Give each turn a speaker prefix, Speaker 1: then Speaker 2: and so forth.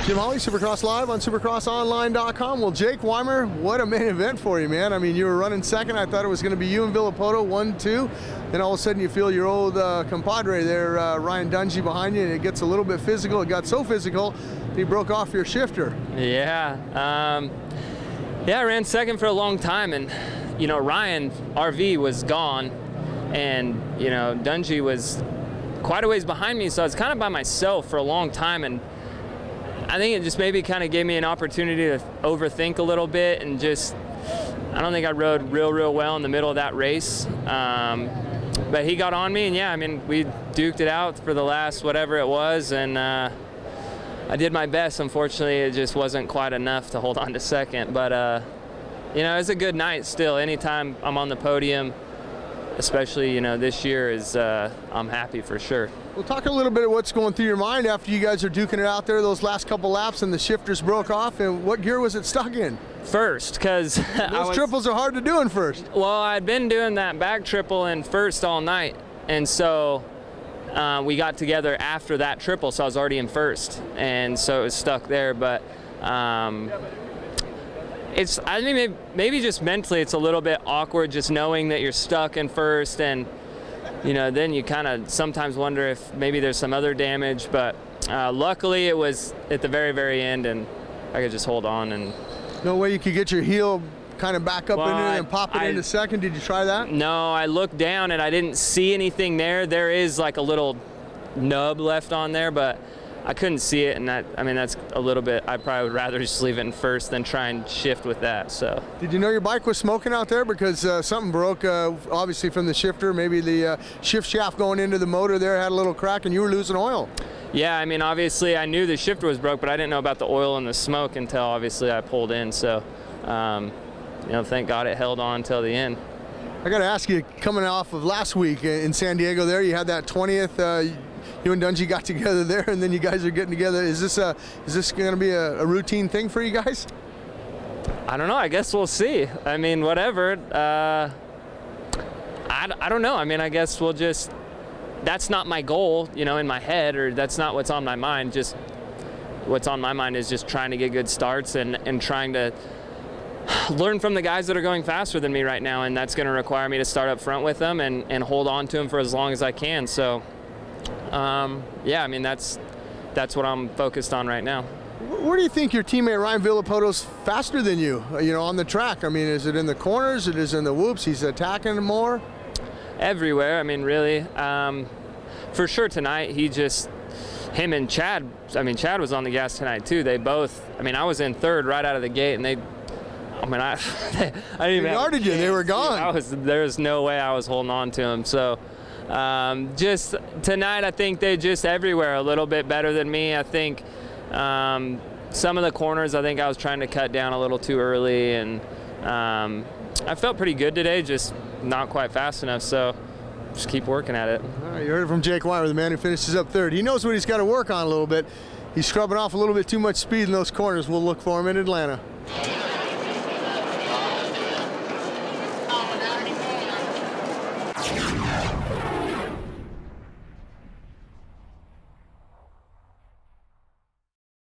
Speaker 1: Jim Holley, Supercross Live on supercrossonline.com. Well, Jake Weimer, what a main event for you, man. I mean, you were running second. I thought it was going to be you and Villapoto, 1-2. Then all of a sudden you feel your old compadre there, Ryan Dungey, behind you, and it gets a little bit physical. It got so physical that he broke off your shifter.
Speaker 2: Yeah. I ran second for a long time, and, you know, Ryan, RV, was gone, and, you know, Dungey was quite a ways behind me, so I was kind of by myself for a long time, and I think it just maybe kind of gave me an opportunity to overthink a little bit, and just, I don't think I rode real well in the middle of that race. But he got on me, and yeah, I mean, we duked it out for the last whatever it was, and I did my best. Unfortunately, it just wasn't quite enough to hold on to second. But, you know, it was a good night still. Anytime I'm on the podium, especially, you know, this year, is I'm happy for sure.
Speaker 1: Well, talk a little bit of what's going through your mind after you guys are duking it out there those last couple laps and the shifters broke off, and what gear was it stuck in?
Speaker 2: First, because
Speaker 1: those triples are hard to do in first.
Speaker 2: Well, I'd been doing that back triple in first all night, and so we got together after that triple, so I was already in first, and so it was stuck there. But it's, I think maybe just mentally it's a little bit awkward just knowing that you're stuck in first, and you know, then you kind of sometimes wonder if maybe there's some other damage, but luckily it was at the very end, and I could just hold on. And
Speaker 1: no way you could get your heel kind of back up into it and pop it into second? Did you try that?
Speaker 2: No, I looked down and I didn't see anything there. There is like a little nub left on there, but I couldn't see it, and that, I mean, that's a little bit, I probably would rather just leave it in first than try and shift with that. So
Speaker 1: did you know your bike was smoking out there? Because something broke, obviously from the shifter. Maybe the shift shaft going into the motor there had a little crack and you were losing oil.
Speaker 2: Yeah, I mean, obviously I knew the shifter was broke, but I didn't know about the oil and the smoke until obviously I pulled in. So, you know, thank God it held on until the end.
Speaker 1: I got to ask you, coming off of last week in San Diego there, you had that 20th, you and Dungey got together there, and then you guys are getting together. Is this going to be a routine thing for you guys?
Speaker 2: I don't know. I guess we'll see. I mean, whatever. I don't know. I mean, I guess we'll just, that's not my goal, you know, in my head, or that's not what's on my mind. Just what's on my mind is just trying to get good starts and trying to learn from the guys that are going faster than me right now, and that's going to require me to start up front with them and hold on to them for as long as I can. So yeah, I mean, that's what I'm focused on right now.
Speaker 1: Where do you think your teammate Ryan Villapoto's faster than you, you know, on the track? I mean, is it in the corners? It is in the whoops? He's attacking more?
Speaker 2: Everywhere. I mean, really. For sure tonight, him and Chad, I mean, Chad was on the gas tonight too. They both, I mean, I was in third right out of the gate, and I mean, I didn't even
Speaker 1: guarded you. They were gone.
Speaker 2: There was no way I was holding on to him. So just tonight, I think they just everywhere a little bit better than me. I think some of the corners, I think I was trying to cut down a little too early, and I felt pretty good today, just not quite fast enough. So just keep working at it.
Speaker 1: All right, you heard it from Jake Weimer, the man who finishes up third. He knows what he's got to work on a little bit. He's scrubbing off a little bit too much speed in those corners. We'll look for him in Atlanta.